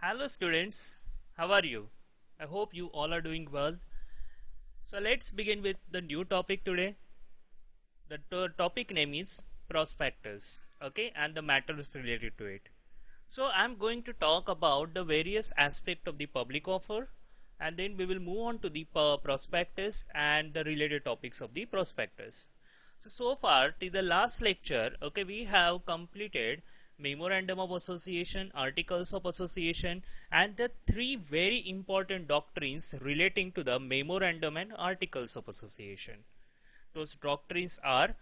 Hello students, how are you? I hope you all are doing well. So let's begin with the new topic today. The topic name is prospectus, okay, and the matters related to it. So I'm going to talk about the various aspects of the public offer, and then we will move on to the prospectus and the related topics of the prospectus. So far till the last lecture, okay, we have completed memorandum of association, articles of association, and the three very important doctrines relating to the memorandum and articles of association. Those doctrines are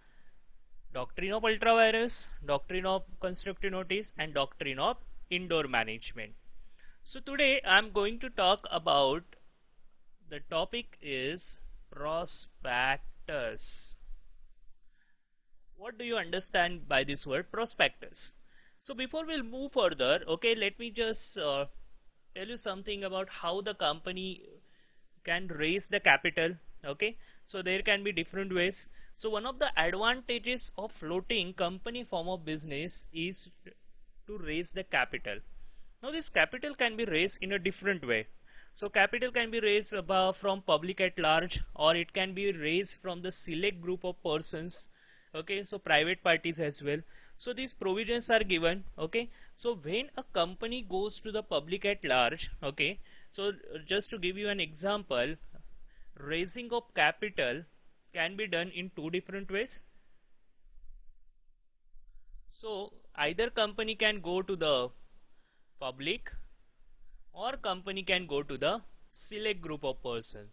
doctrine of ultra-vires, doctrine of constructive notice, and doctrine of indoor management. So today I am going to talk about the topic is prospectus. What do you understand by this word prospectus? So before we'll move further, okay, let me just tell you something about how the company can raise the capital. Okay, so there can be different ways. So one of the advantages of floating company form of business is to raise the capital. Now this capital can be raised in a different way. So capital can be raised from public at large, or it can be raised from the select group of persons. Okay, so private parties as well. So these provisions are given. Okay, so when a company goes to the public at large, okay, so just to give you an example, raising of capital can be done in two different ways. So either company can go to the public, or company can go to the select group of persons,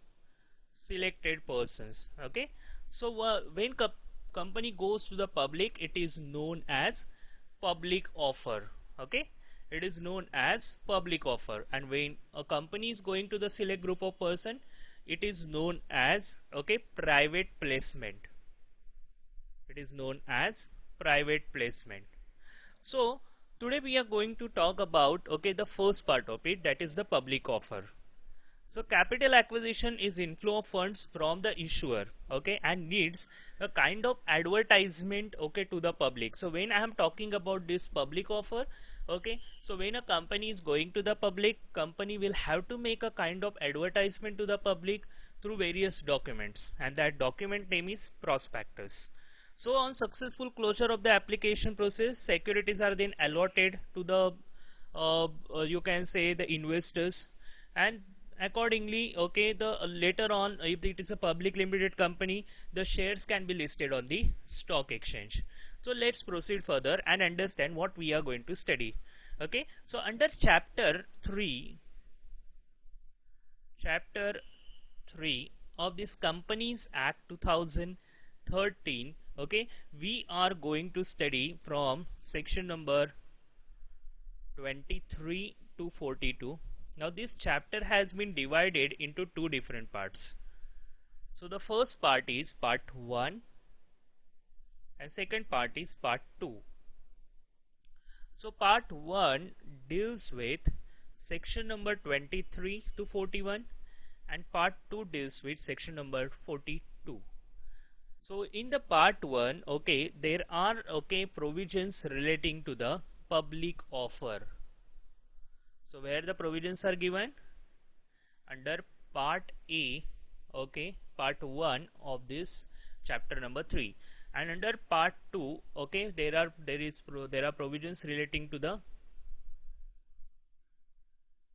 selected persons. Okay, so when company goes to the public, it is known as public offer. Okay, it is known as public offer. And when a company is going to the select group of person, it is known as, okay, private placement. It is known as private placement. So today we are going to talk about, okay, the first part of it, that is the public offer. So capital acquisition is inflow of funds from the issuer, okay, and needs a kind of advertisement, okay, to the public. So when I am talking about this public offer, okay, so when a company is going to the public, company will have to make a kind of advertisement to the public through various documents, and that document name is prospectus. So on successful closure of the application process, securities are then allotted to the you can say the investors, and accordingly, okay, the later on, if it is a public limited company, the shares can be listed on the stock exchange. So let's proceed further and understand what we are going to study. Okay, so under chapter 3 of this Companies Act 2013, okay, we are going to study from section number 23 to 42. Now this chapter has been divided into two different parts. So the first part is part 1 and second part is part 2. So part 1 deals with section number 23 to 41 and part 2 deals with section number 42. So in the part 1, okay, there are, okay, provisions relating to the public offer. So where the provisions are given under part A, okay, part 1 of this chapter number 3, and under part 2, okay, there are provisions relating to the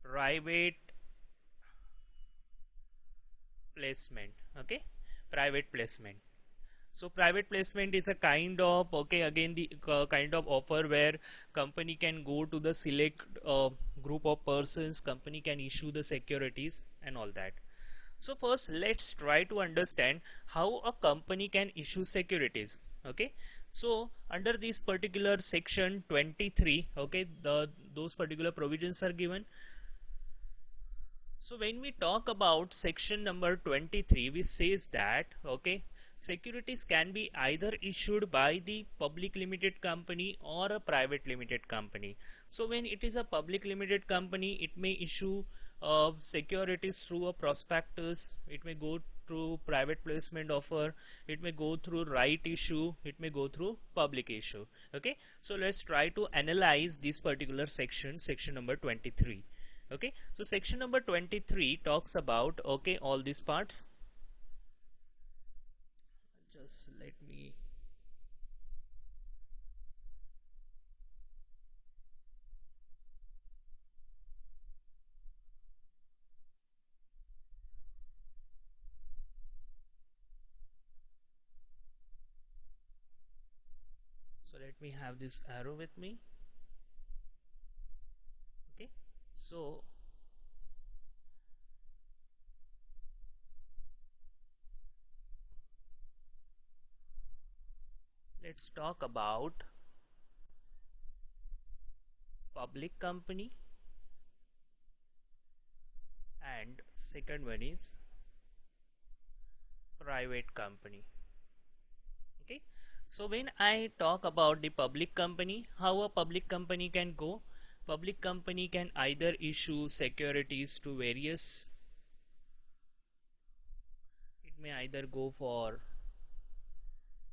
private placement. Okay, private placement. So private placement is a kind of, okay, again the kind of offer where company can go to the select group of persons, company can issue the securities and all that. So first let's try to understand how a company can issue securities. Okay, so under this particular section 23, okay, those particular provisions are given. So when we talk about section number 23, we says that, okay, securities can be either issued by the public limited company or a private limited company. So when it is a public limited company, it may issue securities through a prospectus, it may go through private placement offer, it may go through right issue, it may go through public issue. Okay, so let's try to analyze this particular section number 23. Okay, so section number 23 talks about, okay, all these parts. Just let me have this arrow with me. Okay, so let's talk about public company, and second one is private company. Okay, so when I talk about the public company, how a public company can go? Public company can either issue securities to various, it may either go for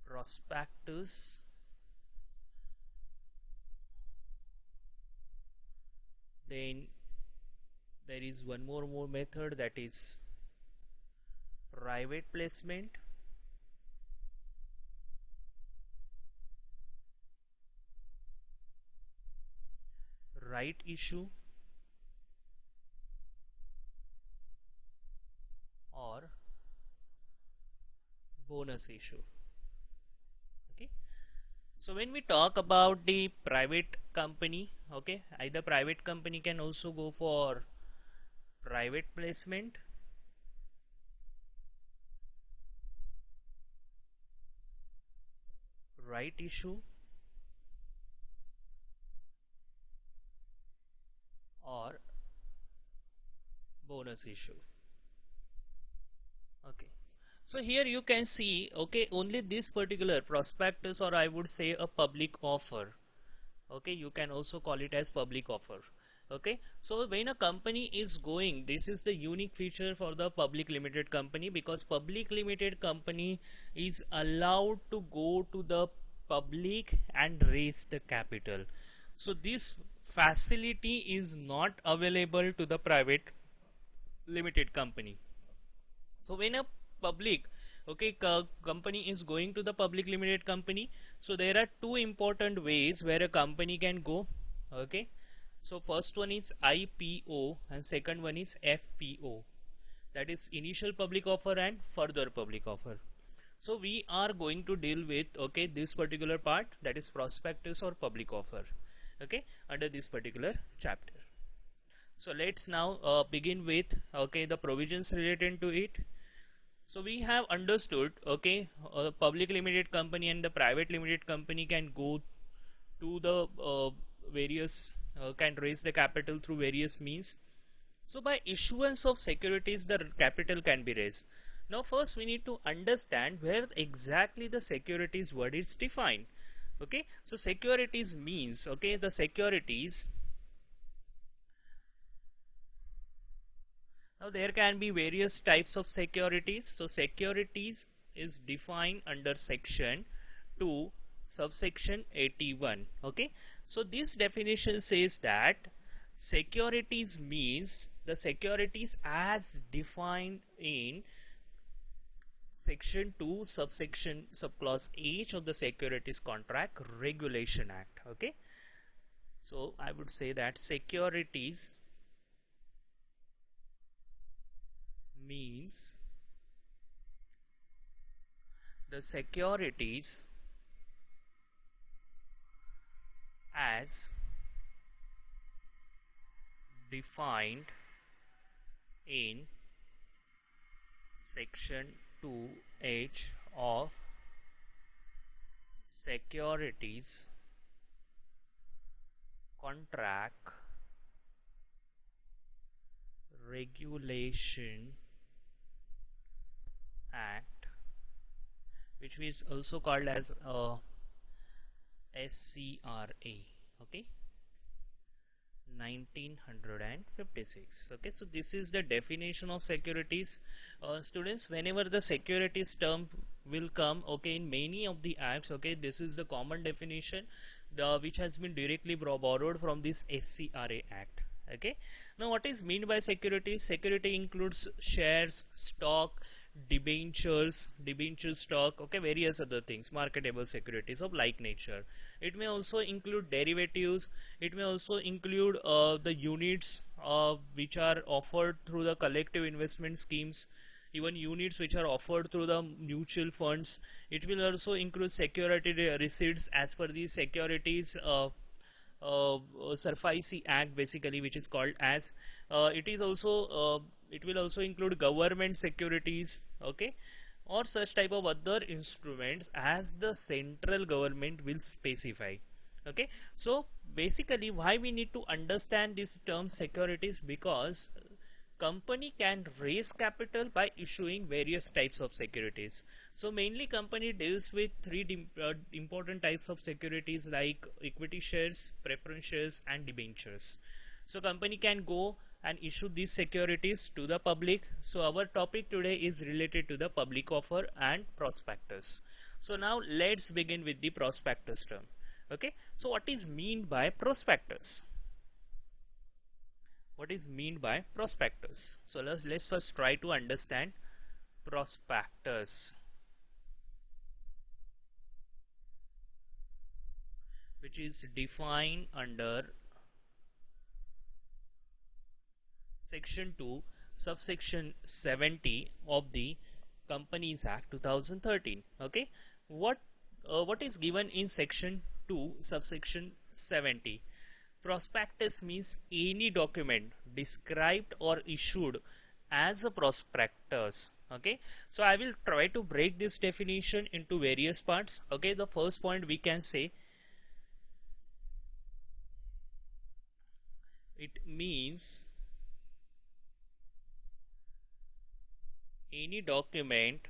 prospectus, then there is one more method, that is private placement, right issue, or bonus issue. Okay, so when we talk about the private company, okay, either private company can also go for private placement, right issue, or bonus issue. Okay, so here you can see, okay, only this particular prospectus, or I would say a public offer. Okay, you can also call it as public offer. Okay, so when a company is going, this is the unique feature for the public limited company, because public limited company is allowed to go to the public and raise the capital. So this facility is not available to the private limited company. So when a public, okay, company is going to the public limited company, so there are two important ways where a company can go. Okay, so first one is IPO and second one is FPO, that is initial public offer and further public offer. So we are going to deal with, okay, this particular part, that is prospectus or public offer, okay, under this particular chapter. So let's now begin with, okay, the provisions related to it. So we have understood, okay, public limited company and the private limited company can go to the various, can raise the capital through various means. So by issuance of securities, the capital can be raised. Now first we need to understand where exactly the securities word is defined. Okay, so securities means, okay, the securities. Now there can be various types of securities. So securities is defined under section 2 subsection 81. Okay, so this definition says that securities means the securities as defined in section 2 subsection subclause H of the Securities Contract Regulation Act. Okay, so I would say that securities means the securities as defined in section 2H of Securities Contract Regulation Act, which is also called as SCRA, okay, 1956. Okay, so this is the definition of securities. Students, whenever the securities term will come, okay, in many of the acts, okay, this is the common definition which has been directly borrowed from this SCRA Act. Okay, now what is meant by securities? Security includes shares, stock, debenture stock, okay, various other things, marketable securities of like nature. It may also include derivatives. It may also include the units which are offered through the collective investment schemes, even units which are offered through the mutual funds. It will also include security receipts as per the securities SEBI Act, basically, which is called as. It will also include government securities, okay, or such type of other instruments as the central government will specify. Okay, so basically, why we need to understand this term securities? Because company can raise capital by issuing various types of securities. So mainly company deals with three important types of securities, like equity shares, preference shares, and debentures. So company can go and issue these securities to the public. So our topic today is related to the public offer and prospectus. So now let's begin with the prospectus term. Okay, so what is mean by prospectus? What is mean by prospectus? So let's first try to understand prospectus, which is defined under section 2 subsection 70 of the Companies Act 2013. Okay, what is given in section 2 subsection 70? Prospectus means any document described or issued as a prospectus. Okay, so I will try to break this definition into various parts. Okay, the first point we can say, it means any document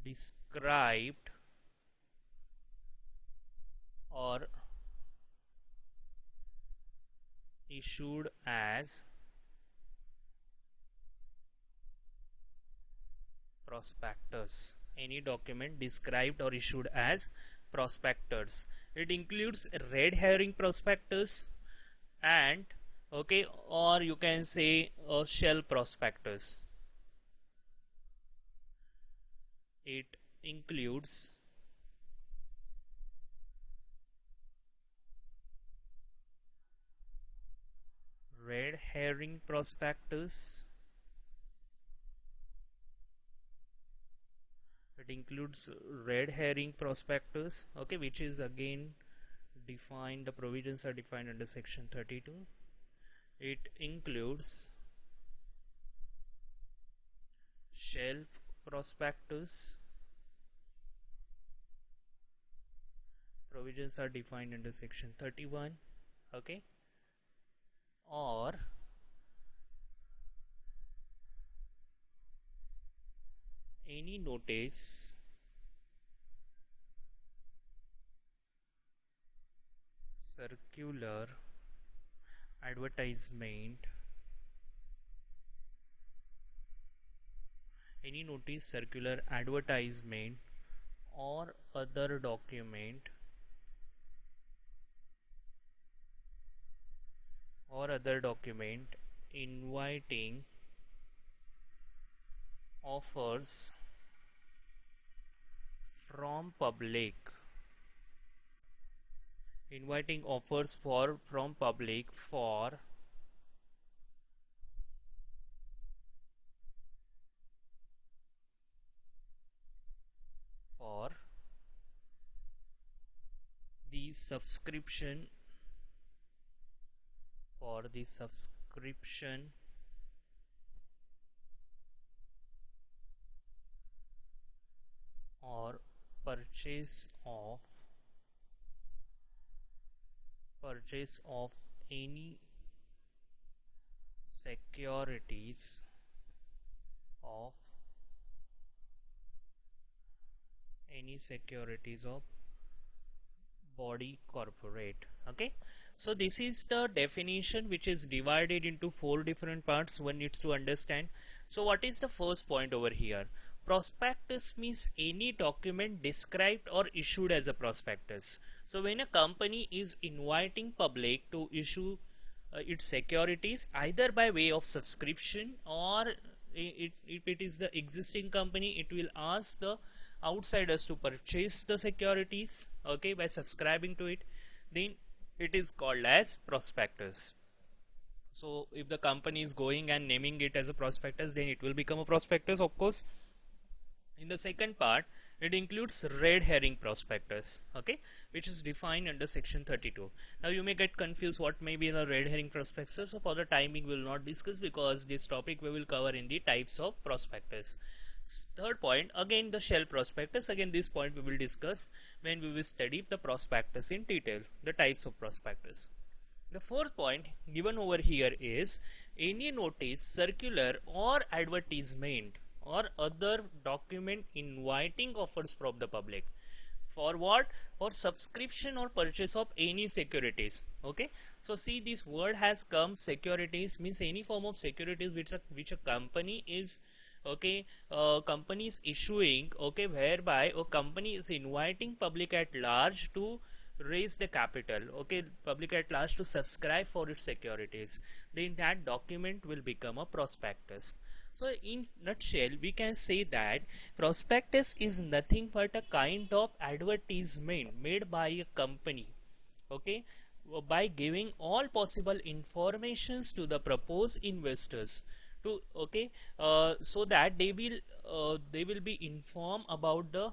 described or issued as prospectus. Any document described or issued as prospectus. It includes red herring prospectus and, okay, or you can say a shell prospectus. It includes red herring prospectus. It includes red herring prospectus, okay, which is again defined, the provisions are defined under section 32. It includes shelf prospectus. Provisions are defined under section 31. Okay, or any notice circular advertisement, any notice circular advertisement or other document inviting offers from public, from public for the subscription or purchase of any securities of body corporate. Okay, so this is the definition, which is divided into 4 different parts one needs to understand. So what is the first point over here? Prospectus means any document described or issued as a prospectus. So when a company is inviting public to issue its securities either by way of subscription, or if it is the existing company, it will ask the outsiders to purchase the securities, okay, by subscribing to it, then it is called as prospectus. So if the company is going and naming it as a prospectus, then it will become a prospectus, of course. In the second part, it includes red herring prospectus, okay, which is defined under section 32. Now you may get confused what may be the red herring prospectus, so for the timing we will not discuss, because this topic we will cover in the types of prospectus. Third point, again the shell prospectus. Again this point we will discuss when we will study the prospectus in detail, the types of prospectus. The fourth point given over here is any notice, circular or advertisement or other document inviting offers from the public. For what? For subscription or purchase of any securities. Okay. So see, this word has come. Securities means any form of securities which a company is, okay, company is issuing, okay, whereby a company is inviting public at large to raise the capital, okay, public at large to subscribe for its securities, then that document will become a prospectus. So in nutshell we can say that prospectus is nothing but a kind of advertisement made by a company, okay, by giving all possible informations to the proposed investors to, okay, so that they will be informed about the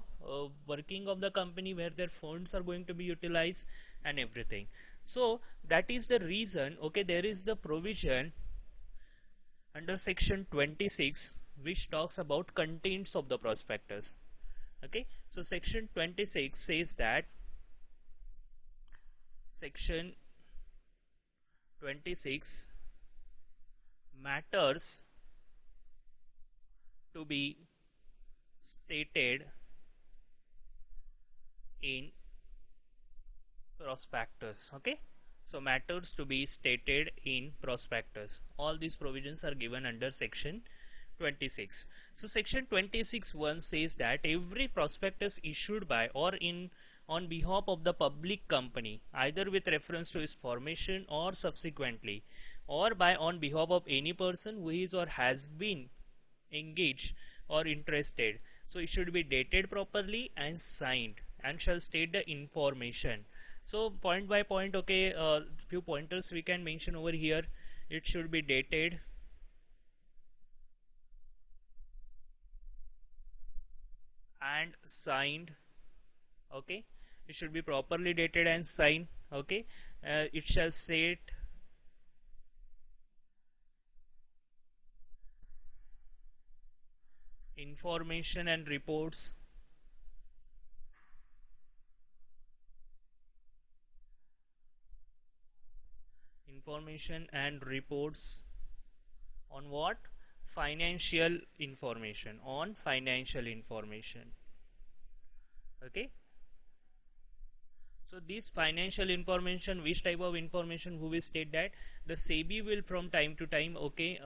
working of the company, where their funds are going to be utilized and everything. So that is the reason, okay, there is the provision under section 26 which talks about contents of the prospectus. Okay, so section 26 says that section 26 matters to be stated in prospectus. Okay, so matters to be stated in prospectus. All these provisions are given under section 26. So section 26(1) says that every prospectus issued by or in on behalf of the public company, either with reference to its formation or subsequently, or by on behalf of any person who is or has been engaged or interested, so it should be dated properly and signed and shall state the information. So point by point, okay, few pointers we can mention over here. It should be dated, and signed, okay, it should be properly dated and signed, okay. It shall state information and reports, on what? Financial information, on financial information, okay. So this financial information, which type of information, who will state that? The SEBI will from time to time, okay,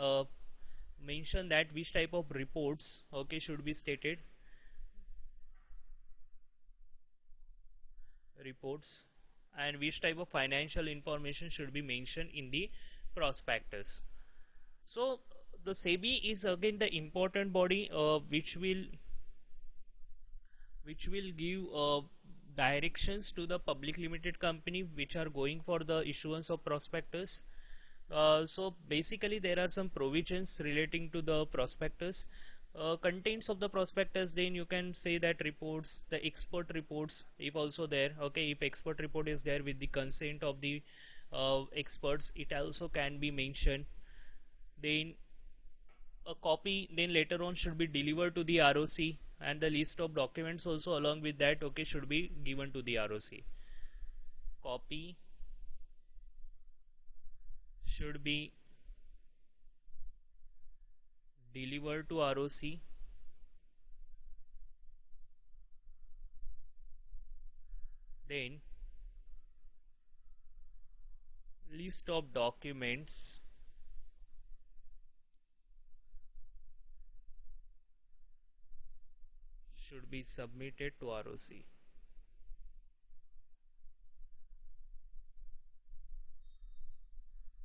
mention that which type of reports, okay, should be stated. Reports, and which type of financial information should be mentioned in the prospectus. So the SEBI is again the important body which will give directions to the public limited company which are going for the issuance of prospectus. So basically there are some provisions relating to the prospectus. Contents of the prospectus, then you can say that reports, the expert reports if also there, okay, if expert report is there with the consent of the experts, it also can be mentioned. Then a copy then later on should be delivered to the ROC, and the list of documents also along with that, okay, should be given to the ROC. Copy should be delivered to ROC. Then list of documents should be submitted to ROC.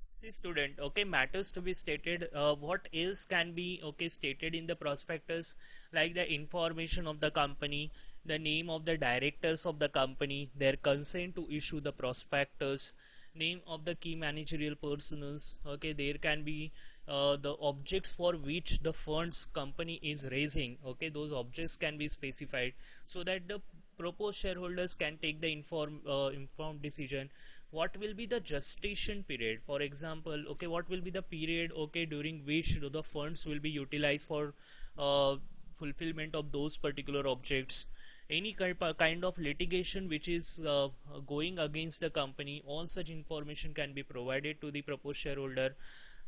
See student, okay, matters to be stated. What else can be okay stated in the prospectus, like the information of the company, the name of the directors of the company, their consent to issue the prospectus, name of the key managerial personnel. Okay, there can be the objects for which the funds company is raising. Okay, those objects can be specified so that the proposed shareholders can take the informed decision. What will be the gestation period, for example, okay, what will be the period, okay, during which the funds will be utilized for fulfillment of those particular objects. Any kind of litigation which is going against the company, all such information can be provided to the proposed shareholder.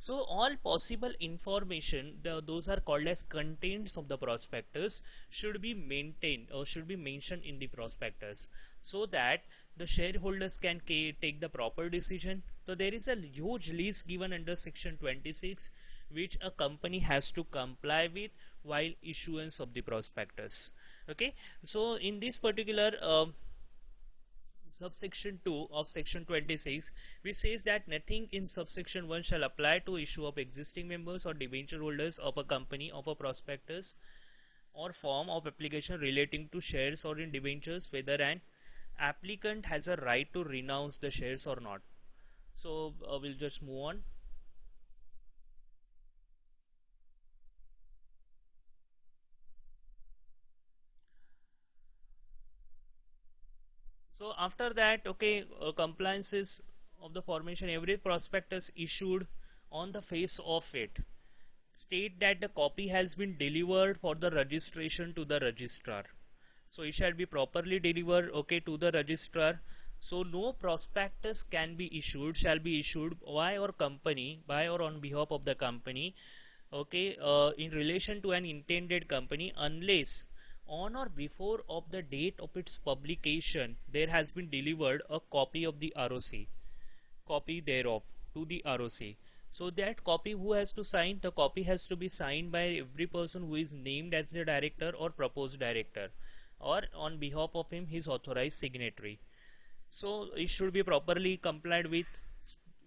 So all possible information, those are called as contents of the prospectus, should be maintained or should be mentioned in the prospectus, so that the shareholders can take the proper decision. So there is a huge list given under section 26 which a company has to comply with while issuance of the prospectus. Okay, so in this particular subsection 2 of section 26, which says that nothing in subsection 1 shall apply to issue of existing members or debenture holders of a company of a prospectus or form of application relating to shares or in debentures, whether an applicant has a right to renounce the shares or not. So we'll just move on. So after that, okay, compliances of the formation, every prospectus issued on the face of it state that the copy has been delivered for the registration to the registrar. So it shall be properly delivered, okay, to the registrar. So no prospectus can be issued, shall be issued by or company, by or on behalf of the company, okay, in relation to an intended company, unless on or before of the date of its publication there has been delivered a copy of the ROC, copy thereof to the ROC. So that copy, who has to sign? The copy has to be signed by every person who is named as the director or proposed director, or on behalf of him his authorized signatory. So it should be properly complied with.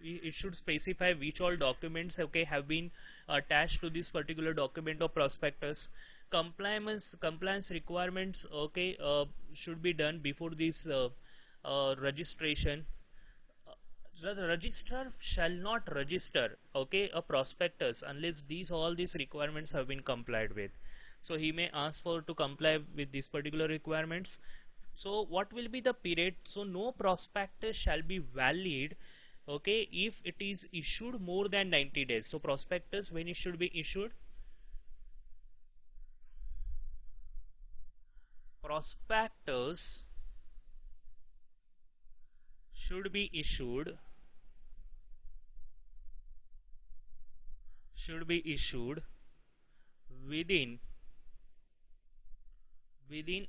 It should specify which all documents, okay, have been attached to this particular document of prospectus. Compliance requirements, okay, should be done before this registration. The registrar shall not register, okay, a prospectus unless all these requirements have been complied with. So he may ask for to comply with these particular requirements. So what will be the period? So no prospectus shall be valid, okay, if it is issued more than 90 days. So prospectus, when it should be issued? Prospectus should be issued within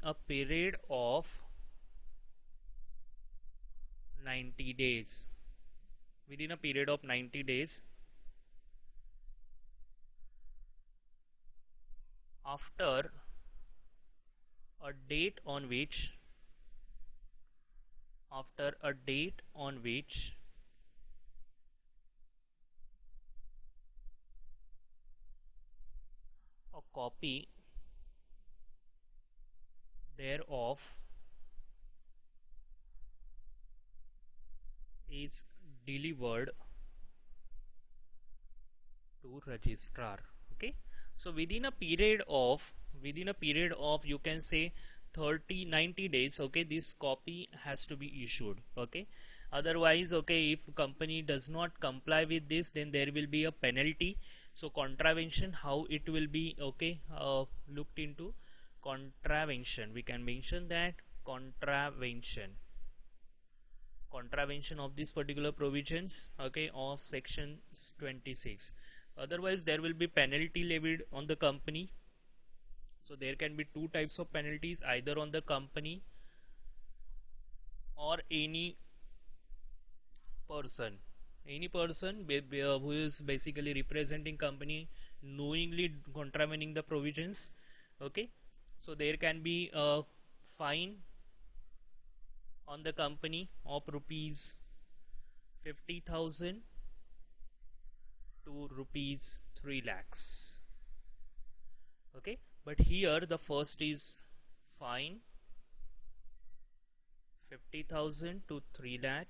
a period of 90 days. Within a period of 90 days after a date on which a copy thereof is delivered to registrar. Okay, so within a period of you can say 90 days, okay, this copy has to be issued. Okay, otherwise, okay, if company does not comply with this, then there will be a penalty. So contravention, how it will be, okay, looked into. Contravention, we can mention that contravention of these particular provisions, okay, of section 26. Otherwise there will be penalty levied on the company. So there can be two types of penalties, either on the company or any person who is basically representing company knowingly contravening the provisions, okay, So there can be a fine on the company of rupees 50,000 to rupees 3 lakhs. Okay, but here the first is fine 50,000 to 3 lakh.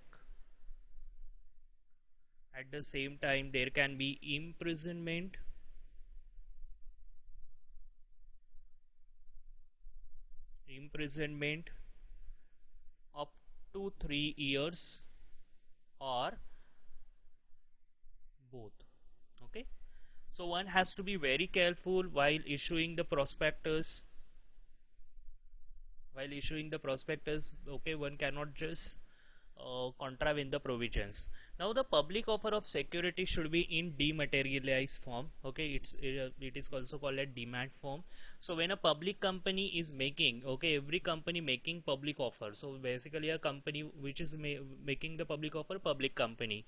At the same time there can be imprisonment up to 3 years or both. Okay, so one has to be very careful while issuing the prospectus. Okay, one cannot just contravene the provisions. Now the public offer of security should be in dematerialized form. Okay, it is also called a demand form. So when a public company is making, okay, every company making public offer, so basically a company which is making the public offer, public company,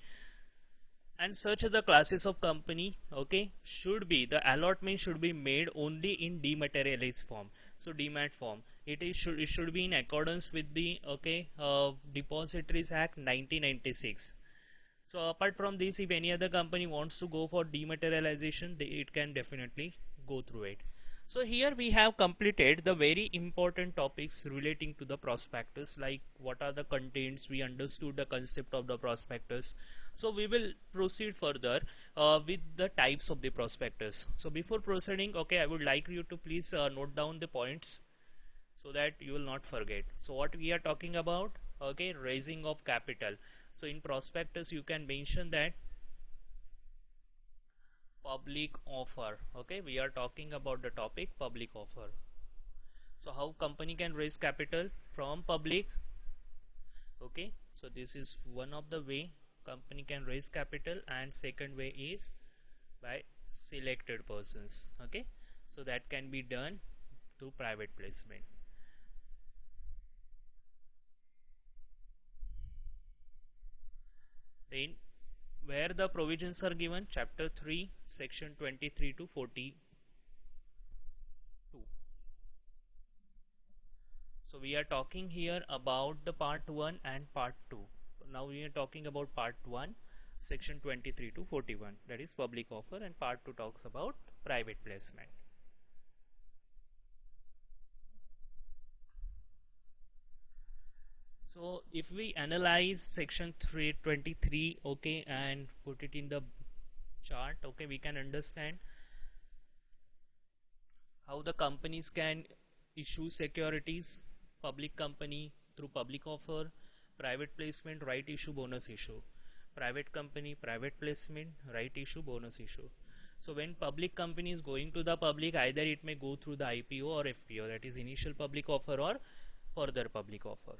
and such the classes of company, okay, should be, the allotment should be made only in dematerialized form. So demand form, it should be in accordance with the, okay, Depositories Act 1996. So apart from this, if any other company wants to go for dematerialization, it can definitely go through it. So here we have completed the very important topics relating to the prospectus, like what are the contents. We understood the concept of the prospectus. So we will proceed further with the types of the prospectus. So before proceeding, okay, I would like you to please note down the points so that you will not forget. So what we are talking about, okay, raising of capital. So in prospectus you can mention that public offer. Okay, we are talking about the topic public offer. So how company can raise capital from public? Okay, so this is one of the way company can raise capital, and second way is by selected persons. Okay, so that can be done through private placement. Then where the provisions are given, chapter 3 section 23 to 42. So we are talking here about the part 1 and part 2. Now we are talking about part 1 section 23 to 41, that is public offer, and part 2 talks about private placement. So if we analyze section 323, okay, and put it in the chart, okay, we can understand how the companies can issue securities. Public company through public offer, private placement, right issue, bonus issue. Private company, private placement, right issue, bonus issue. So when public company is going to the public, either it may go through the IPO or FPO, that is initial public offer or further public offer.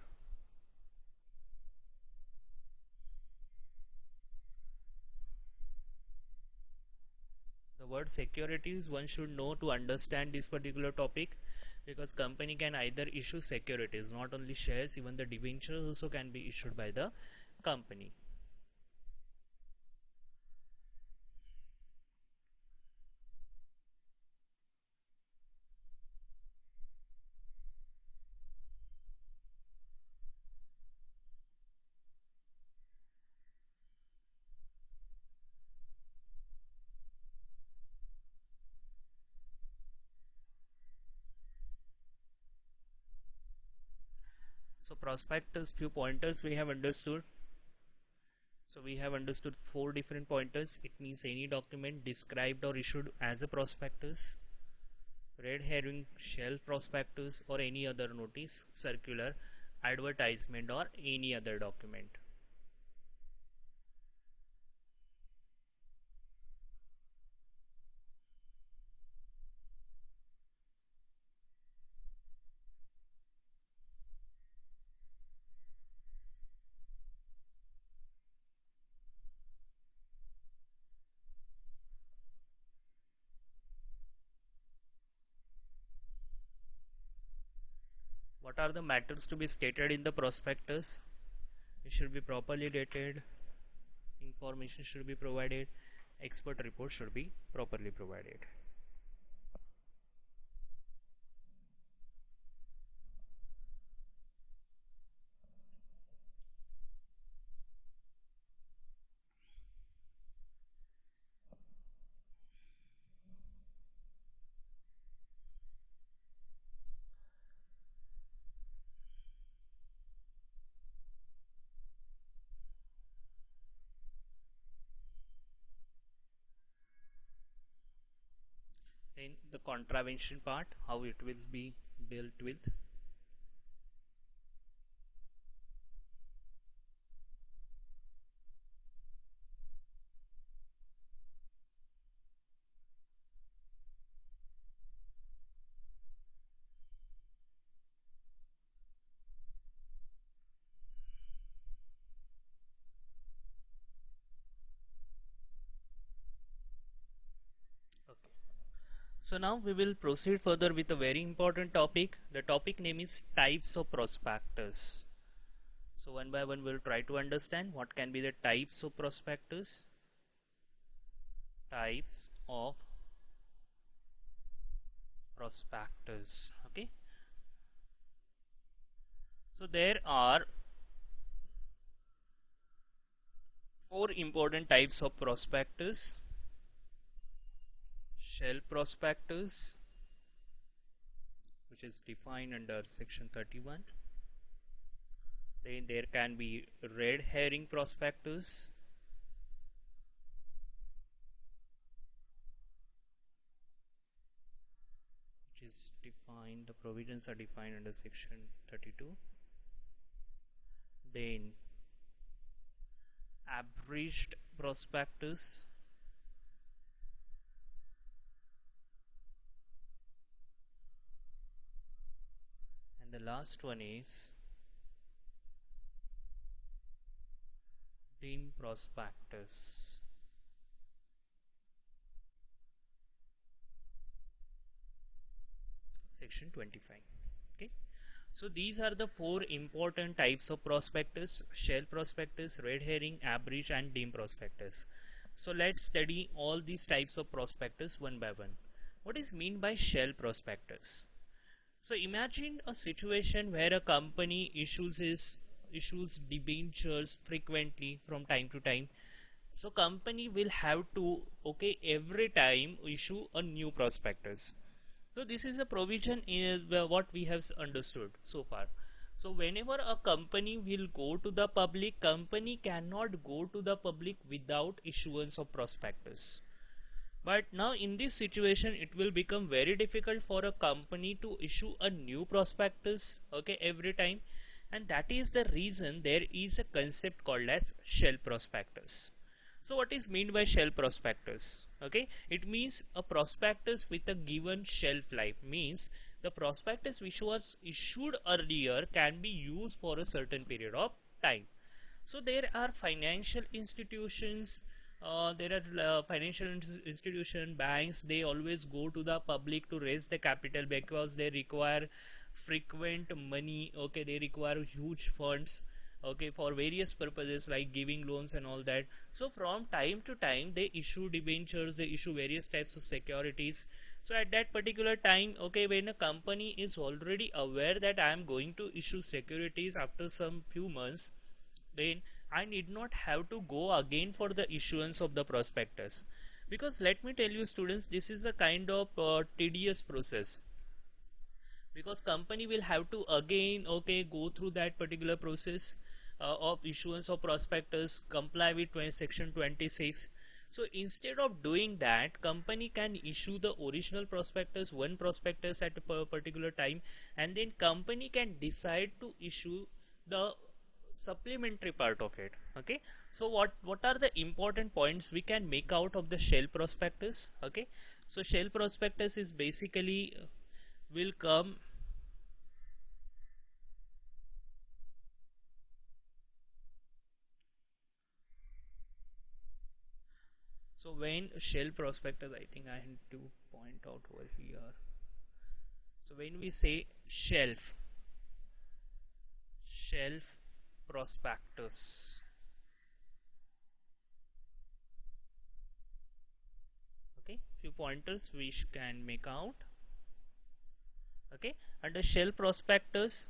The word securities one should know to understand this particular topic, because company can either issue securities, not only shares, even the debentures also can be issued by the company. So prospectus, few pointers we have understood. So we have understood 4 different pointers. It means any document described or issued as a prospectus, red herring, shell prospectus, or any other notice, circular, advertisement, or any other document. What are the matters to be stated in the prospectus? It should be properly dated, information should be provided, expert report should be properly provided. Then the contravention part, how it will be dealt with. Okay. So now we will proceed further with a very important topic. The topic name is types of prospectus. So one by one we'll try to understand what can be the types of prospectus. Types of prospectus. Okay. So there are four important types of prospectus. Shell prospectus, which is defined under section 31. Then there can be red herring prospectus, which is defined, the provisions are defined under section 32. Then abridged prospectus, and the last one is dim prospectus. Section 25. Okay. So these are the four important types of prospectus: shell prospectus, red herring, abridged, and dim prospectus. So let's study all these types of prospectus one by one. What is meant by shell prospectus? So imagine a situation where a company issues debentures frequently from time to time. So company will have to every time issue a new prospectus. So this is a provision is what we have understood so far. So whenever a company will go to the public, company cannot go to the public without issuance of prospectus. But now in this situation it will become very difficult for a company to issue a new prospectus every time, and that is the reason there is a concept called as shell prospectus. So what is meant by shell prospectus? It means a prospectus with a given shelf life, means the prospectus which was issued earlier can be used for a certain period of time. So there are financial institutions, banks, they always go to the public to raise the capital because they require frequent money. They require huge funds for various purposes like giving loans and all that. So from time to time they issue debentures, they issue various types of securities. So at that particular time, when a company is already aware that I am going to issue securities after some few months, then I need not have to go again for the issuance of the prospectus, because let me tell you students, this is a kind of tedious process, because company will have to again go through that particular process of issuance of prospectus, comply with section 26. So instead of doing that, company can issue the original prospectus, one prospectus at a particular time, and then company can decide to issue the supplementary part of it. So what are the important points we can make out of the shell prospectus? So shell prospectus is basically will come so when shell prospectus, I think I need to point out over here. So when we say shelf prospectus, few pointers we can make out. Under shell prospectus,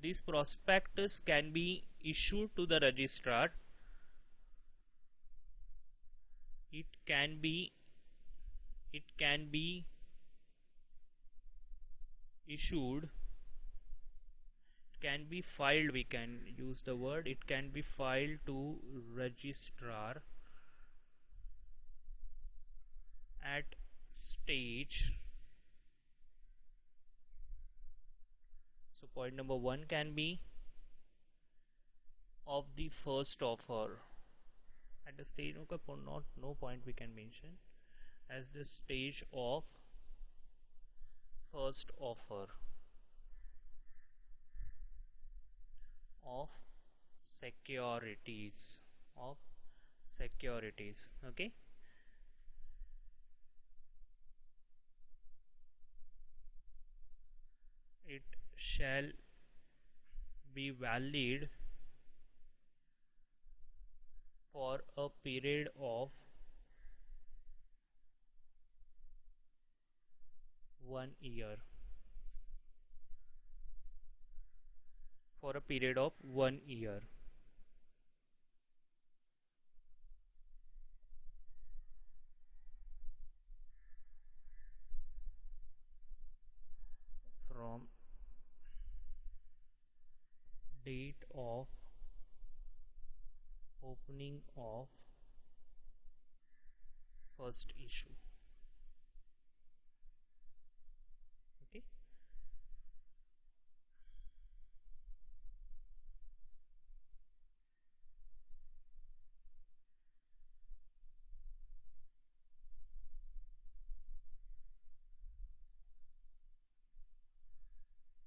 this prospectus can be issued to the registrar. It can be issued, it can be filed, we can use the word, it can be filed to registrar at stage So point number 1 can be of the first offer at the stage, okay, not no point we can mention as the stage of first offer of securities of securities. Okay, it shall be valid for a period of 1 year, for a period of 1 year. From date of opening of first issue. Okay,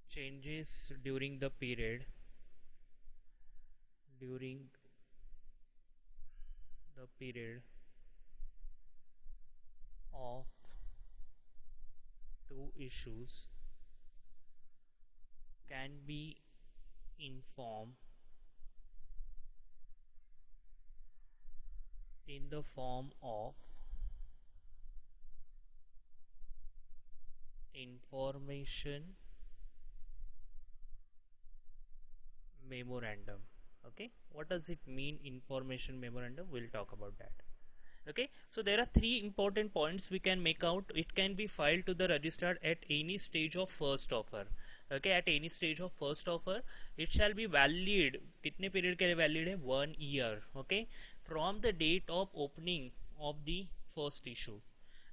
changes during the period of two issues can be informed in the form of information memorandum. Okay, what does it mean, information memorandum? We'll talk about that. Okay, so there are three important points we can make out. It can be filed to the registrar at any stage of first offer. Okay, at any stage of first offer, it shall be valid. कितने period के लिए valid है? 1 year. Okay, from the date of opening of the first issue,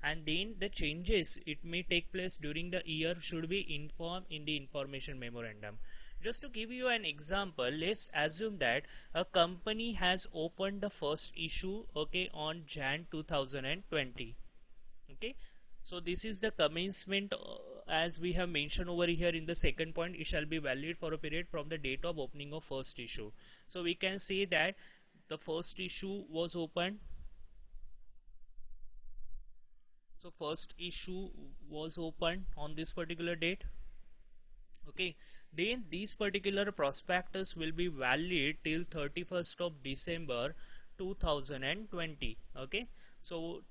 and then the changes it may take place during the year should be informed in the information memorandum. Just to give you an example, let's assume that a company has opened the first issue, okay, on Jan 2020. Okay, so this is the commencement, as we have mentioned over here in the second point. It shall be valid for a period from the date of opening of first issue. So we can say that the first issue was opened. So first issue was opened on this particular date. Okay, then this particular prospectus will be valid till 31st of December 2020. Okay, so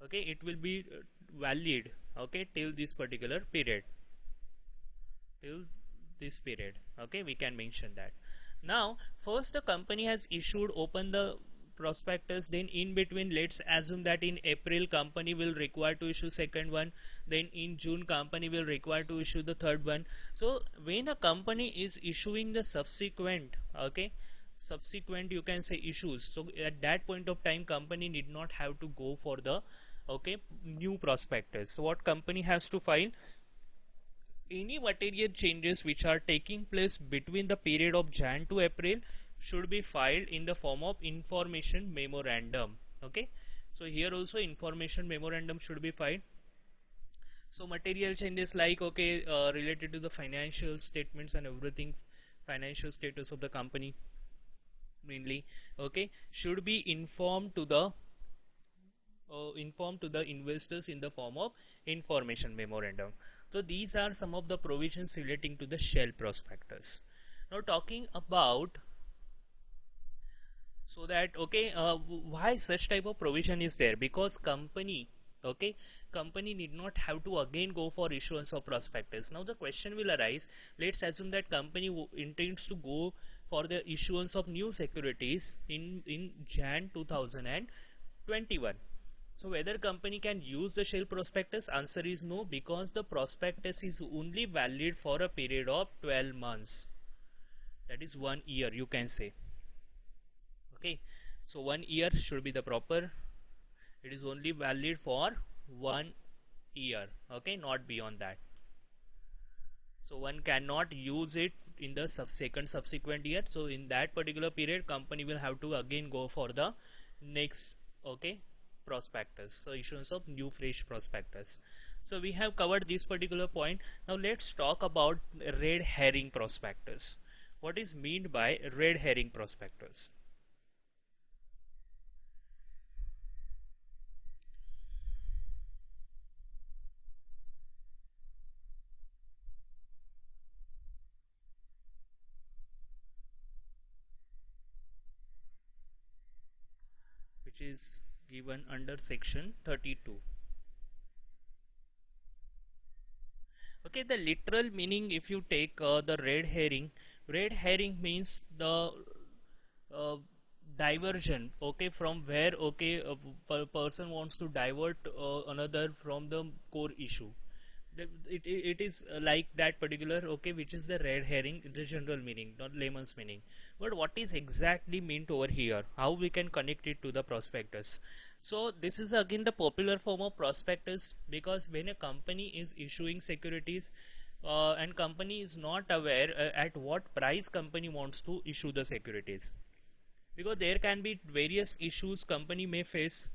okay, it will be valid, okay, till this particular period, till this period. Okay, we can mention that. Now first the company has opened the prospectus, then in between let's assume that in April company will require to issue second one, then in June company will require to issue the third one. So when a company is issuing the subsequent, okay, subsequent you can say issues, so at that point of time company need not have to go for the, okay, new prospectus. So what company has to file? Any material changes which are taking place between the period of Jan to April should be filed in the form of information memorandum. Okay, so here also information memorandum should be filed. So material changes like, okay, related to the financial statements and everything, financial status of the company mainly, okay, should be informed to the investors in the form of information memorandum. So these are some of the provisions relating to the shell prospectus. Now talking about, so that, okay, why such type of provision is there? Because company, okay, company need not have to again go for issuance of prospectus. Now the question will arise, let's assume that company intends to go for the issuance of new securities in Jan 2021. So whether company can use the shell prospectus? Answer is no, because the prospectus is only valid for a period of 12 months. That is 1 year you can say. Okay, so 1 year should be the proper. It is only valid for 1 year, okay, not beyond that. So one cannot use it in the subsequent year. So in that particular period, company will have to again go for the next, okay, prospectus. So issuance of new fresh prospectus. So we have covered this particular point. Now let's talk about red herring prospectus. What is meant by red herring prospectus? Which is given under section 32. Okay, the literal meaning, if you take the red herring means the uh, diversion, okay, from where, okay, a person wants to divert another from the core issue. It is like that particular, okay, which is the red herring, the general meaning, not layman's meaning. But what is exactly meant over here, how we can connect it to the prospectus? So this is again the popular form of prospectus, because when a company is issuing securities and company is not aware at what price company wants to issue the securities, because there can be various issues company may face.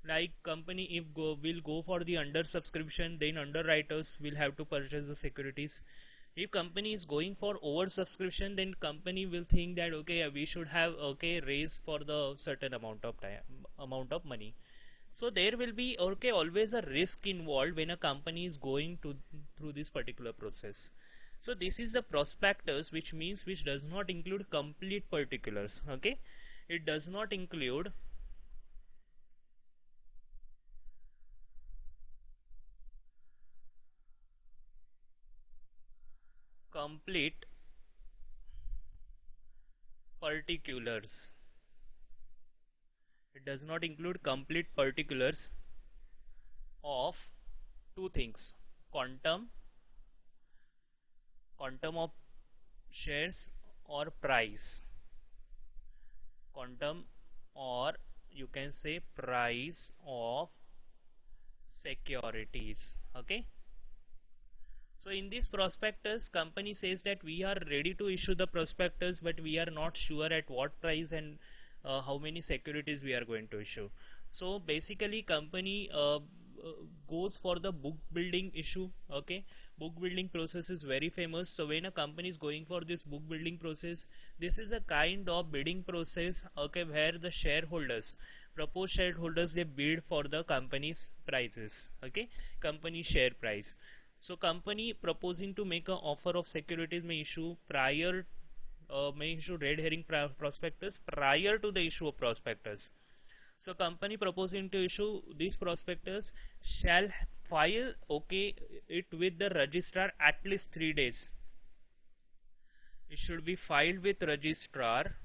Like company if will go for the under subscription, then underwriters will have to purchase the securities. If company is going for over subscription, then company will think that okay, we should have, okay, raise for the certain amount of money. So there will be, okay, always a risk involved when a company is going to through this particular process. So this is the prospectus, which means which does not include complete particulars, okay. It does not include complete particulars. It does not include complete particulars of two things: quantum of shares or price, quantum, or you can say price of securities, okay. So in this prospectus, company says that we are ready to issue the prospectus, but we are not sure at what price and how many securities we are going to issue. So basically company goes for the book building issue, okay. Book building process is very famous. So when a company is going for this book building process, this is a kind of bidding process, okay, where the shareholders, proposed shareholders, they bid for the company's prices, okay, company share price. So company proposing to make an offer of securities may issue red herring prospectus prior to the issue of prospectus. So company proposing to issue this prospectus shall file, okay, it with the registrar at least 3 days. It should be filed with registrar.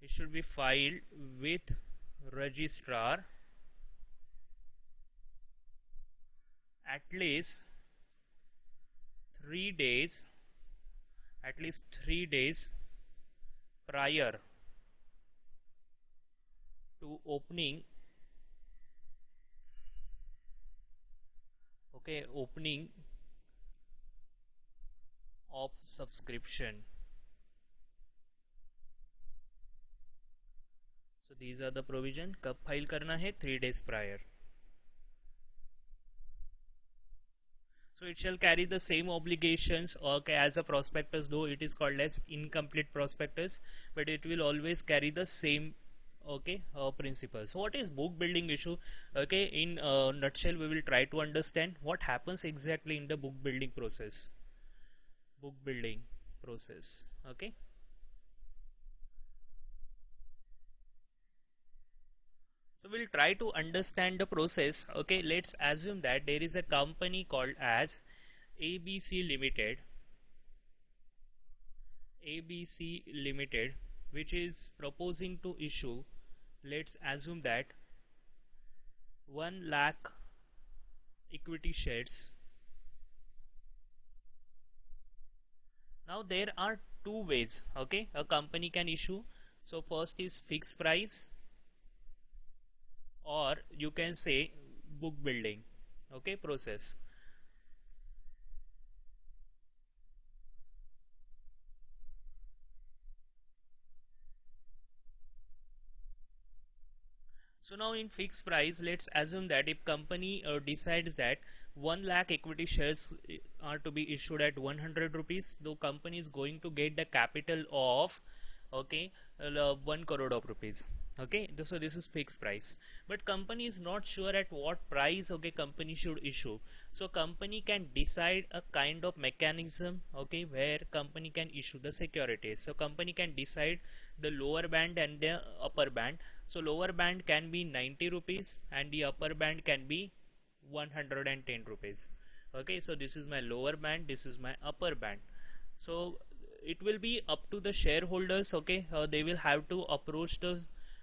It should be filed with registrar at least 3 days, prior to opening, okay, opening of subscription. So these are the provision. कब file करना है? 3 days prior. So it shall carry the same obligations, okay, as a prospectus, though it is called as incomplete prospectus, but it will always carry the same, okay, principles. So what is book building issue? Okay, in nutshell we will try to understand what happens exactly in the book building process. Okay. So we'll try to understand the process. Okay, let's assume that there is a company called as ABC Limited, which is proposing to issue, let's assume that 1 lakh equity shares. Now there are two ways, okay, a company can issue. So first is fixed price, or you can say book building, okay, process. So now in fixed price, let's assume that if company decides that 1 lakh equity shares are to be issued at 100 rupees, the company is going to get the capital of, okay, 1 crore of rupees. Okay, so this is fixed price, but company is not sure at what price, okay, company should issue. So company can decide a kind of mechanism, okay, where company can issue the securities. So company can decide the lower band and the upper band. So lower band can be 90 rupees and the upper band can be 110 rupees. Okay, so this is my lower band, this is my upper band. So it will be up to the shareholders, okay, they will have to approach the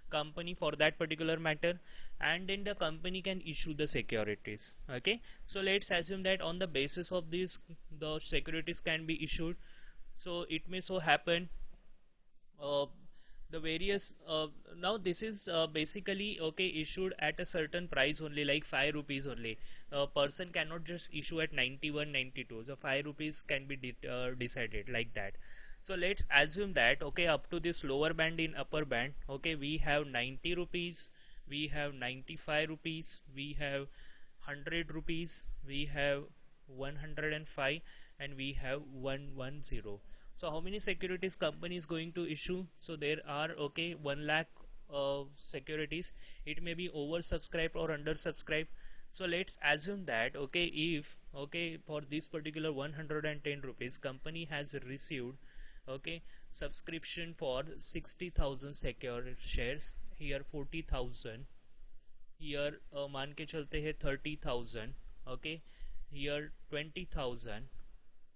company for that particular matter, and then the company can issue the securities. Okay, so let's assume that on the basis of this the securities can be issued. So it may so happen the various now this is basically, okay, issued at a certain price only, like 5 rupees only. A person cannot just issue at 91, 92. So 5 rupees can be decided like that. So let's assume that, okay, up to this lower band in upper band, okay, we have 90 rupees, we have 95 rupees, we have 100 rupees, we have 105, and we have 110. So how many securities company is going to issue? So there are, okay, 1 lakh securities. It may be oversubscribed or undersubscribed. So let's assume that, okay, if, okay, for this particular 110 rupees company has received, okay, subscription for 60,000 secure shares, here 40,000, here मान के चलते हैं 30,000, okay, here 20,000,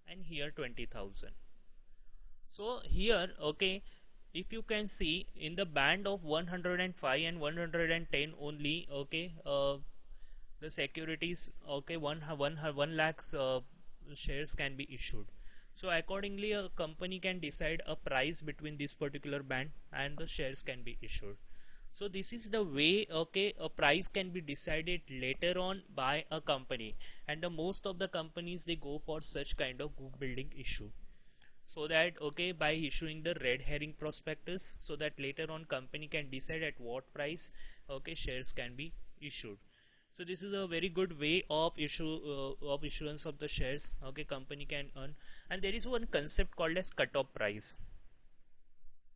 and here 20,000. So here, okay, if you can see in the band of 105 and 110 only, okay, the securities, okay, 1 lakh shares can be issued. So accordingly a company can decide a price between this particular band and the shares can be issued. So this is the way, okay, a price can be decided later on by a company, and the most of the companies they go for such kind of book building issue, so that, okay, by issuing the red herring prospectus, so that later on company can decide at what price, okay, shares can be issued. So this is a very good way of issuance of the shares, okay, company can earn. And there is one concept called as cutoff price.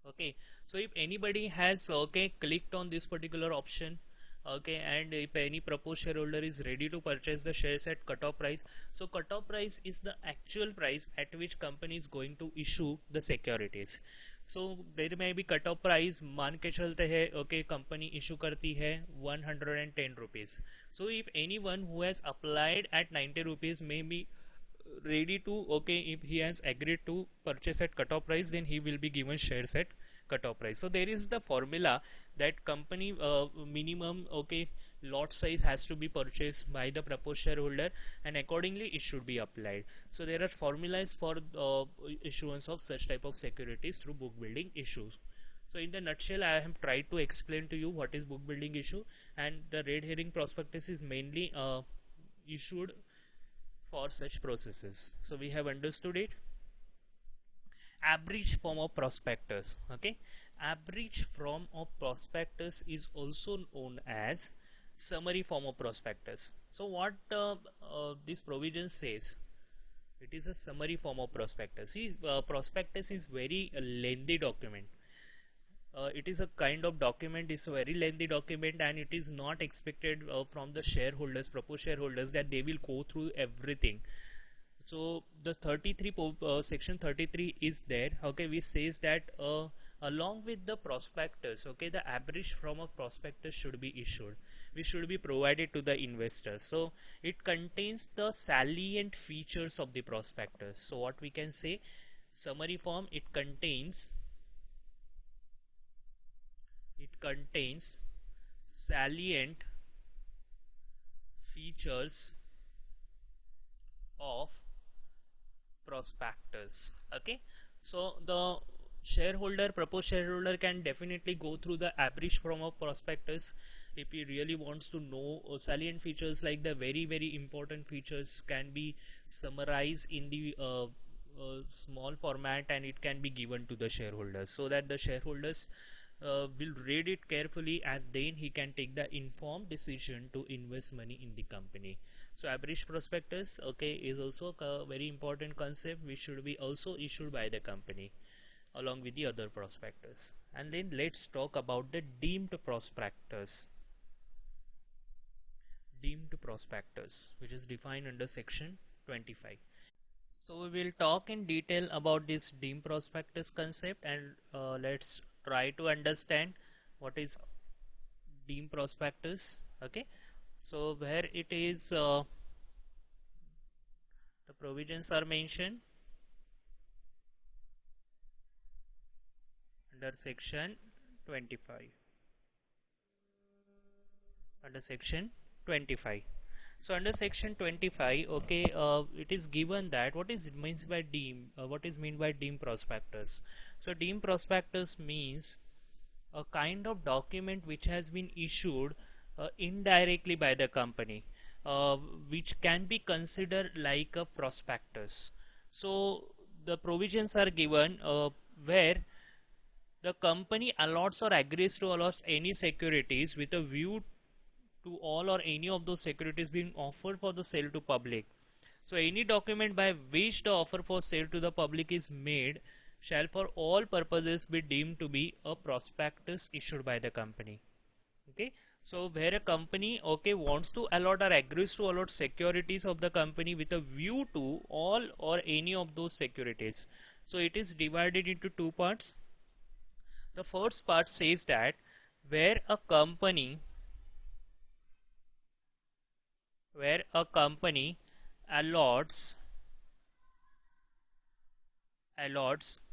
Okay, so if anybody has, okay, clicked on this particular option, okay, and if any proposed shareholder is ready to purchase the shares at cutoff price, so cutoff price is the actual price at which company is going to issue the securities. So there may be cutoff price, मान के चलते हैं, okay, company issue करती है 110 rupees. So if anyone who has applied at 90 rupees may be ready to, okay, if he has agreed to purchase at cutoff price, then he will be given shares at cutoff price. So there is the formula that company minimum, okay, lot size has to be purchased by the proposed shareholder, and accordingly it should be applied. So there are formulas for issuance of such type of securities through book building issues. So in the nutshell, I have tried to explain to you what is book building issue, and the red herring prospectus is mainly issued for such processes. So we have understood it. Abridged form of prospectus, okay, abridged form of prospectus is also known as summary form of prospectus. So what this provision says, it is a summary form of prospectus. See, prospectus is very lengthy document. It is a kind of document, it's a very lengthy document, and it is not expected from the shareholders, proposed shareholders, that they will go through everything. So the 33 section 33 is there, okay, which says that along with the prospectus, okay, the abridged form of prospectus should be issued, which should be provided to the investors. So it contains the salient features of the prospectus. So what we can say, summary form, it contains salient features of prospectus. Okay, so the proposed shareholder can definitely go through the abridged form of prospectus if he really wants to know salient features, like the very important features can be summarized in the small format, and it can be given to the shareholders so that the shareholders will read it carefully, and then he can take the informed decision to invest money in the company. So abridged prospectus, okay, is also a very important concept which should be also issued by the company along with the other prospectus. And then let's talk about the deemed prospectus. Deemed prospectus, which is defined under section 25. So we will talk in detail about this deemed prospectus concept, and let's try to understand what is deemed prospectus. Okay, so where it is the provisions are mentioned under section 25. Under section 25. So under section 25, okay, it is given that what is means by deemed prospectus. So deemed prospectus means a kind of document which has been issued indirectly by the company, which can be considered like a prospectus. So the provisions are given where the company allots or agrees to allot any securities with a view to all or any of those securities being offered for the sale to public. So any document by which the offer for sale to the public is made shall for all purposes be deemed to be a prospectus issued by the company. Okay, so where a company, okay, wants to allot or agrees to allot securities of the company with a view to all or any of those securities. So it is divided into two parts. The first part says that where a company allots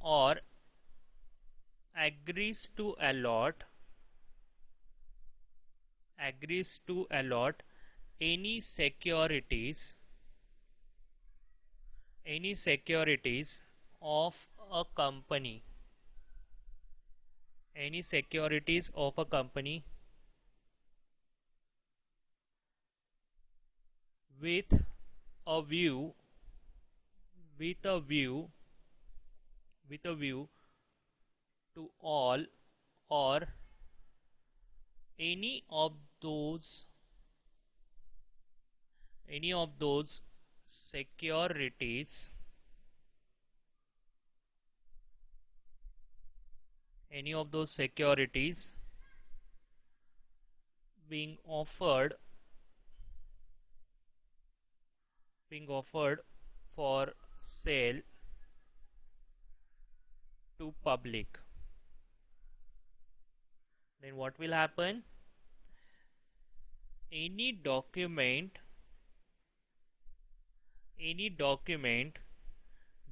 or agrees to allot any securities of a company, with a view to all or any of those securities being offered for sale to public. Then what will happen? Any document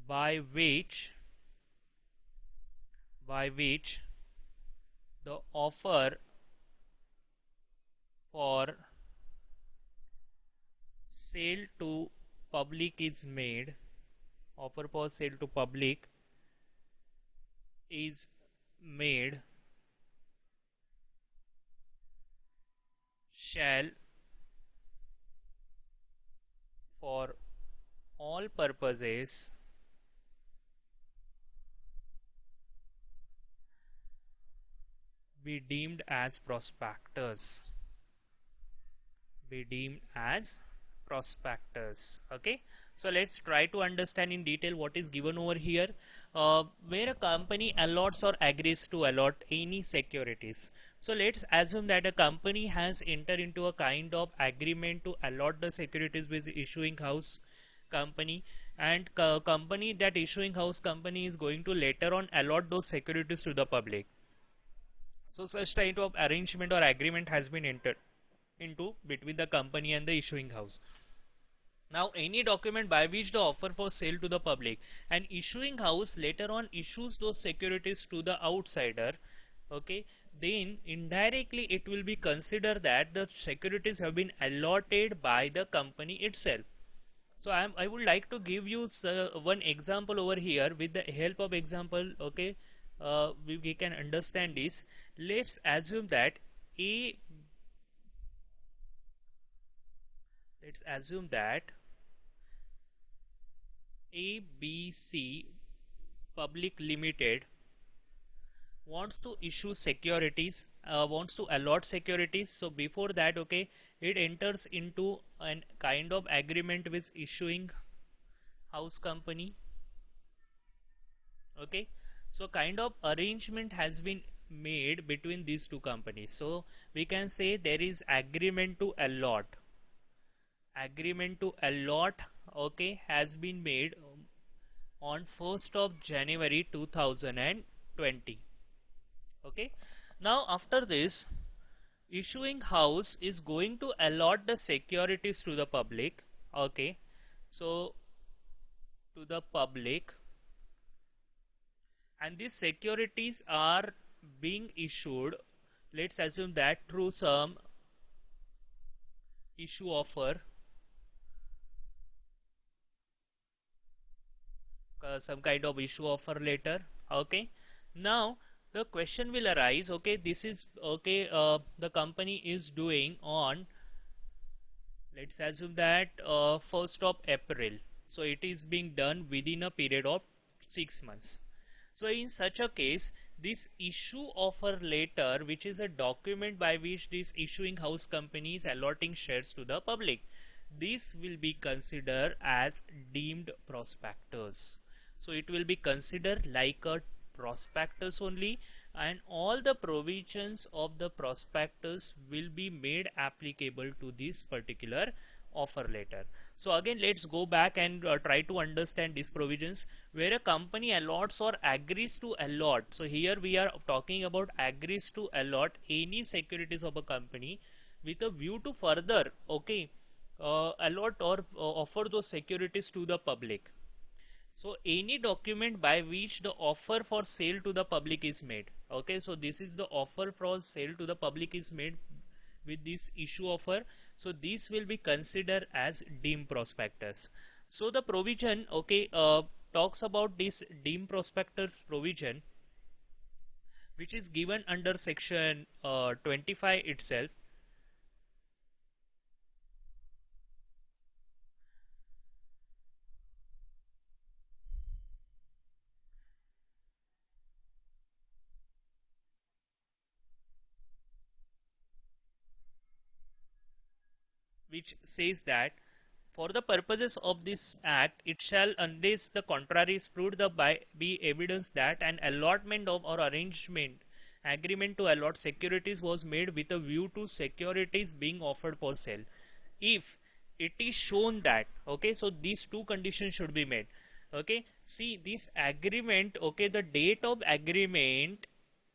by which the offer for sale to public is made, shall for all purposes be deemed as prospectus. Okay, so let's try to understand in detail what is given over here. Where a company allots or agrees to allot any securities. So let's assume that a company has entered into a kind of agreement to allot the securities with the issuing house company, and that issuing house company is going to later on allot those securities to the public. So such type of arrangement or agreement has been entered into between the company and the issuing house. Now any document by which the offer for sale to the public, and issuing house later on issues those securities to the outsider, okay, then indirectly it will be considered that the securities have been allotted by the company itself. So I would like to give you one example over here with the help of example, okay, we can understand this. Let's assume that a let's assume that ABC Public Limited wants to issue securities, wants to allot securities. So before that, okay, it enters into an kind of agreement with issuing house company. Okay, so kind of arrangement has been made between these two companies. So we can say there is agreement to allot. Agreement to allot, okay, has been made on 1st of January 2020. Okay, now after this, issuing house is going to allot the securities to the public. Okay, so to the public, and these securities are being issued, let's assume that through some issue offer, some kind of issue offer letter. Okay, now the question will arise, okay, this is okay, the company is doing on, let's assume that 1st of April, so it is being done within a period of 6 months. So in such a case, this issue offer letter, which is a document by which this issuing house company is allotting shares to the public, this will be considered as deemed prospectus. So it will be considered like a prospectus only, and all the provisions of the prospectus will be made applicable to this particular offer letter. So again, let's go back and try to understand these provisions. Where a company allots or agrees to allot, so here we are talking about agrees to allot any securities of a company with a view to further, okay, allot or offer those securities to the public. So any document by which the offer for sale to the public is made. Okay, so this is the offer for sale to the public is made with this issue offer. So this will be considered as deemed prospectus. So the provision, okay, talks about this deemed prospectus provision, which is given under section 25 itself. Which says that for the purposes of this act, it shall, unless the contrary is proved, be evidence that an allotment of or arrangement agreement to allot securities was made with a view to securities being offered for sale. If it is shown that, okay, so these two conditions should be met. Okay, see this agreement, okay, the date of agreement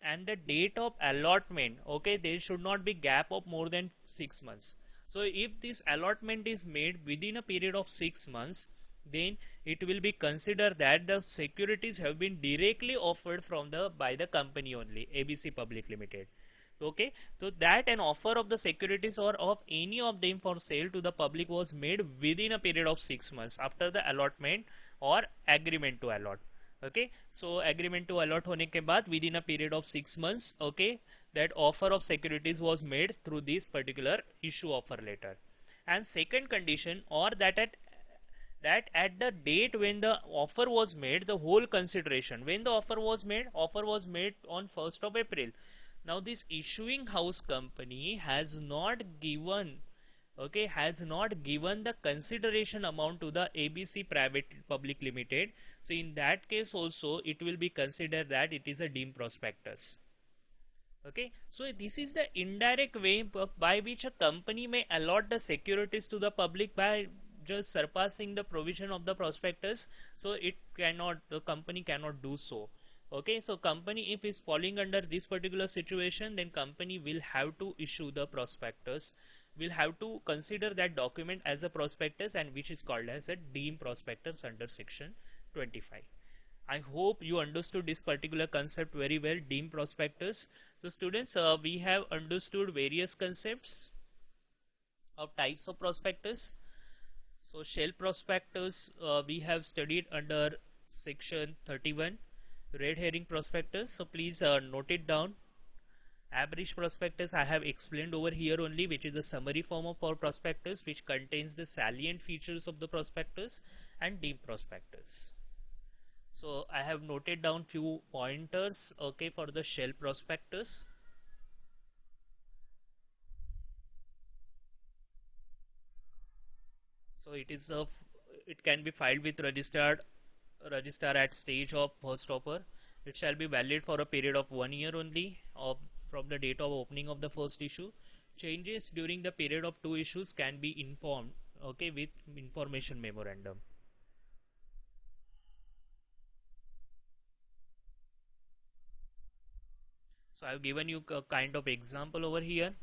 and the date of allotment, okay, there should not be gap of more than 6 months. So if this allotment is made within a period of 6 months, then it will be considered that the securities have been directly offered from by the company only, ABC Public Limited. Okay, so that an offer of the securities or of any of them for sale to the public was made within a period of 6 months after the allotment or agreement to allot. Okay, so agreement to allot होने के बाद within a period of 6 months, okay, that offer of securities was made through this particular issue offer letter. And second condition, or that at the date when the offer was made, the whole consideration, when the offer was made on 1st of April. Now this issuing house company has not given, okay, has not given the consideration amount to the ABC Private Public Limited. So in that case also it will be considered that it is a deemed prospectus. Okay, so this is the indirect way by which a company may allot the securities to the public by just surpassing the provision of the prospectus. So it cannot, the company cannot do so. Okay, so company, if is falling under this particular situation, then company will have to issue the prospectus, will have to consider that document as a prospectus, and which is called as a deemed prospectus under section 25. I hope you understood this particular concept very well, deemed prospectus. So students, we have understood various concepts of types of prospectus. So shell prospectus we have studied under section 31. red herring prospectus, so please note it down. Abridged prospectus I have explained over here only, which is the summary form of our prospectus, which contains the salient features of the prospectus, and deemed prospectus. So I have noted down few pointers, okay, for the shell prospectus. So it can be filed with registrar at stage of first offer. It shall be valid for a period of 1 year only from the date of opening of the first issue. Changes during the period of 2 issues can be informed, okay, with information memorandum. So I have given you a kind of example over here.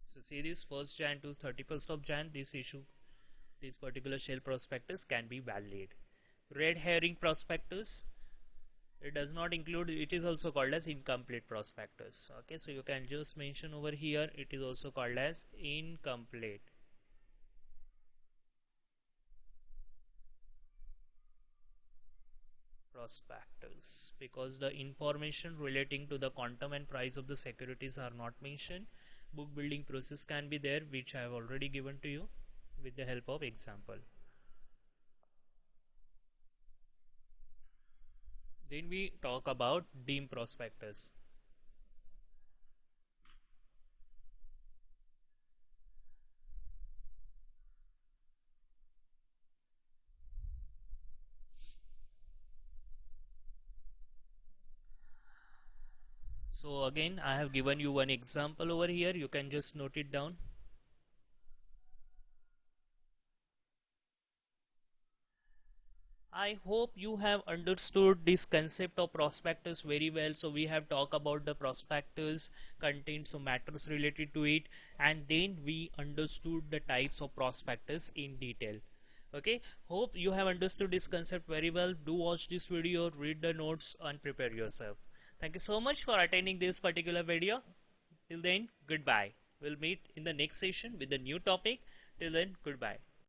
So see this 1st Jan to 31st of Jan, this particular shell prospectus can be valid. Red herring prospectus, it does not include, it is also called as incomplete prospectus. Okay, so you can just mention over here, it is also called as incomplete. Prospectus, because the information relating to the quantum and price of the securities are not mentioned. Book building process can be there, which I have already given to you with the help of example. Then we talk about deemed prospectus. So again, I have given you one example over here, you can just note it down. I hope you have understood this concept of prospectus very well. So we have talked about the prospectus, contained some matters related to it, and then we understood the types of prospectus in detail. Okay, hope you have understood this concept very well. Do watch this video, read the notes, and prepare yourself. Thank you so much for attending this particular video. Till then, goodbye. We'll meet in the next session with a new topic. Till then, goodbye.